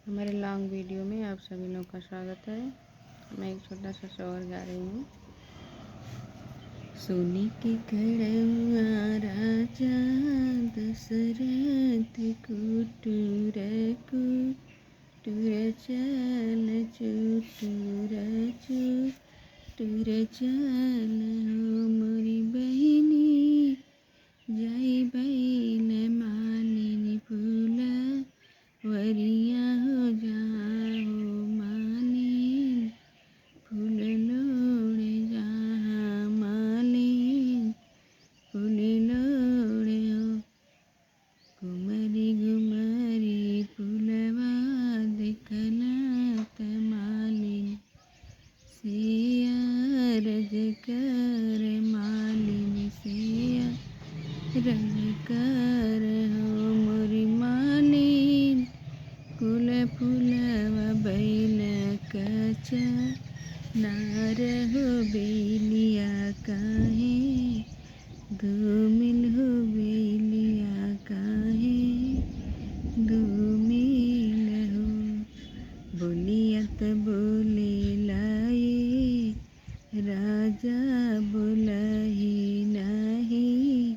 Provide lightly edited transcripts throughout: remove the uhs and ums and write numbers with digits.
हमारे long video में आप सभी लोगों का स्वागत है। मैं एक छोटा सा शोर गा रही हूँ। सोने के कड़ौआ राजा दशरथ कुटुर कुटुर चल चुटुर चुटुर चल हो मोरी बहिनी जाई बैल मालिनी फूला वरिया हो जाओ मालिन फूल लोड़े जहाँ मालिन फूल लोड़े हो घुमरी घुमरी फूलवा देखना त मालिन सेया रज कर मालिन सेया रज कर हो मोरी मालिन फूल फूलवा बैल कच नार हो बेलिया काहे धूमिल हो बेलिया काहे धूमिल हो बोलियत बोले लाए राजा बोलही नहीं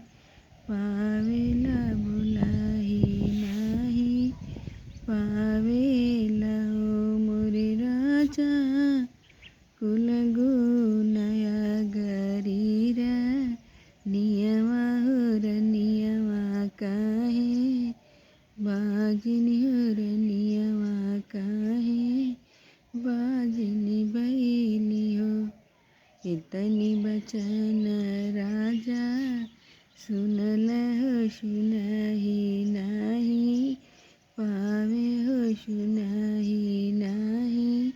पावेला बोलही नहीं पावेला हो मोरे राजा कुल गुनया गरीरा नियमा होर नियमा काहे बाजिनी होर नियमा काहे बाजिनी बैली हो इतनी बचन राजा सुनल हो सुनही नहीं पावे हो सुनही नहीं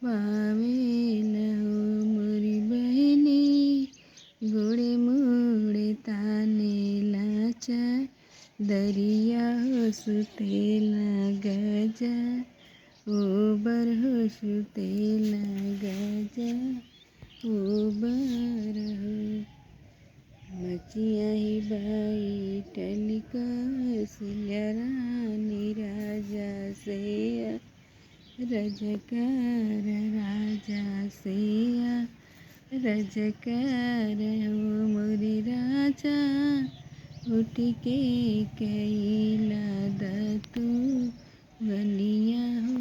पावेल हो मोरी बहिनी गोड़े मोड़े ताने लाचा दरिया हो सुतेला गजा ओबर हो सुतेला गजा ओबर हो मचिया ही बाई टलिका सिलरानी राजा से रजकर राजा सेया रजकर हो मोरी राजा उठ के कैला दतू गनिया हो।